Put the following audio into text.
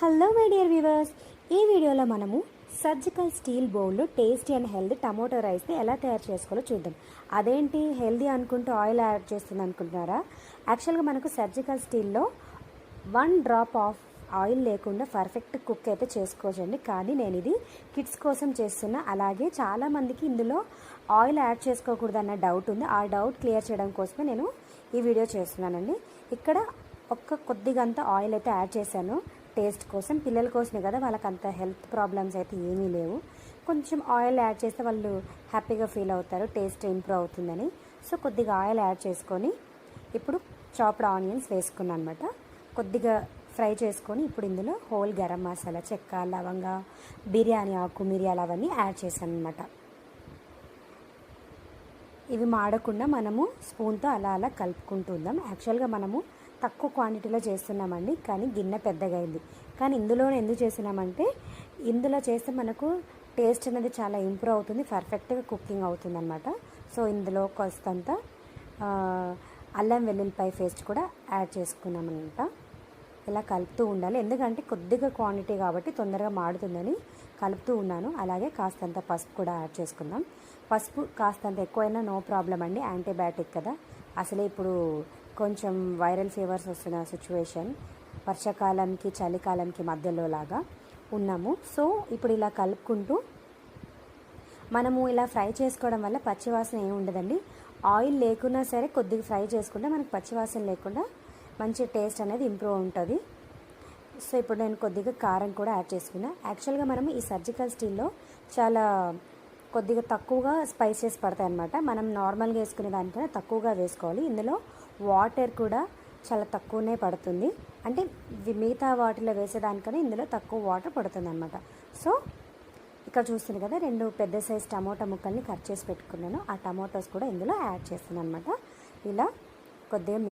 Hello my dear viewers, ఈ వీడియోలో మనము సర్జికల్ స్టీల్ బౌల్లో టేస్టీ అండ్ హెల్దీ టమాటో రైస్ని ఎలా తయారు చేసుకోవాలో చూద్దాం. అదేంటి హెల్దీ అనుకుంటూ ఆయిల్ యాడ్ చేస్తుంది అనుకుంటున్నారా? యాక్చువల్గా మనకు సర్జికల్ స్టీల్లో 1 డ్రాప్ ఆఫ్ ఆయిల్ లేకుండా పర్ఫెక్ట్ కుక్ అయితే చేసుకోవచ్చండి. కానీ నేను ఇది కిడ్స్ కోసం చేస్తున్నా. అలాగే చాలామందికి ఇందులో ఆయిల్ యాడ్ చేసుకోకూడదన్న డౌట్ ఉంది. ఆ డౌట్ క్లియర్ చేయడం కోసమే నేను ఈ వీడియో చేస్తున్నానండి. ఇక్కడ కొద్దిగా అంత ఆయిల్ అయితే యాడ్ చేశాను టేస్ట్ కోసం. పిల్లల కోసమే కదా, వాళ్ళకి అంత హెల్త్ ప్రాబ్లమ్స్ అయితే ఏమీ లేవు. కొంచెం ఆయిల్ యాడ్ చేస్తే వాళ్ళు హ్యాపీగా ఫీల్ అవుతారు, టేస్ట్ ఇంప్రూవ్ అవుతుందని. సో కొద్దిగా ఆయిల్ యాడ్ చేసుకొని ఇప్పుడు చాప్డ్ ఆనియన్స్ వేసుకున్నాను అనమాట. కొద్దిగా ఫ్రై చేసుకొని ఇప్పుడు ఇందులో హోల్ గరం మసాలా, చెక్క, లవంగ, బిర్యానీ ఆకు, మిరియాలు అవన్నీ యాడ్ చేశాను అనమాట. ఇవి మాడకుండా మనము స్పూన్తో అలా అలా కలుపుకుంటుందాం. యాక్చువల్గా మనము తక్కువ క్వాంటిటీలో చేస్తున్నామండి, కానీ గిన్నె పెద్దగా అయింది. కానీ ఇందులోనే ఎందుకు చేస్తున్నామంటే ఇందులో చేస్తే మనకు టేస్ట్ అనేది చాలా ఇంప్రూవ్ అవుతుంది, పర్ఫెక్ట్గా కుకింగ్ అవుతుంది అనమాట. సో ఇందులో కొంత అల్లం వెల్లుల్లిపాయ పేస్ట్ కూడా యాడ్ చేసుకున్నాం అనమాట. ఇలా కలుపుతూ ఉండాలి, ఎందుకంటే కొద్దిగా క్వాంటిటీ కాబట్టి తొందరగా మాడుతుందని కలుపుతూ ఉన్నాను. అలాగే కాస్తంత పసుపు కూడా యాడ్ చేసుకుందాం. పసుపు కాస్తంత ఎక్కువైనా నో ప్రాబ్లం అండి, యాంటీబయాటిక్ కదా. అసలే ఇప్పుడు కొంచెం వైరల్ ఫీవర్స్ వస్తున్న సిచ్యువేషన్, వర్షాకాలంకి చలికాలంకి మధ్యలో లాగా ఉన్నాము. సో ఇప్పుడు ఇలా కలుపుకుంటూ మనము ఇలా ఫ్రై చేసుకోవడం వల్ల పచ్చివాసన ఏమి ఉండదండి. ఆయిల్ లేకున్నా సరే కొద్దిగా ఫ్రై చేసుకుంటే మనకు పచ్చివాసన లేకుండా మంచి టేస్ట్ అనేది ఇంప్రూవ్ ఉంటుంది. సో ఇప్పుడు నేను కొద్దిగా కారం కూడా యాడ్ చేసుకున్నా. యాక్చువల్గా మనము ఈ సర్జికల్ స్టీల్లో చాలా కొద్దిగా తక్కువగా స్పైసెస్ పడతాయి అన్నమాట. మనం నార్మల్గా వేసుకునే దానికన్నా తక్కువగా వేసుకోవాలి. ఇందులో వాటర్ కూడా చాలా తక్కువనే పడుతుంది, అంటే మిగతా వాటిలో వేసేదానికన్నా ఇందులో తక్కువ వాటర్ పడుతుంది అనమాట. సో ఇక్కడ చూస్తుంది కదా, 2 పెద్ద సైజ్ టమాటా ముక్కల్ని కట్ చేసి పెట్టుకున్నాను. ఆ టమాటోస్ కూడా ఇందులో యాడ్ చేస్తాను అనమాట. ఇలా కొద్దిగా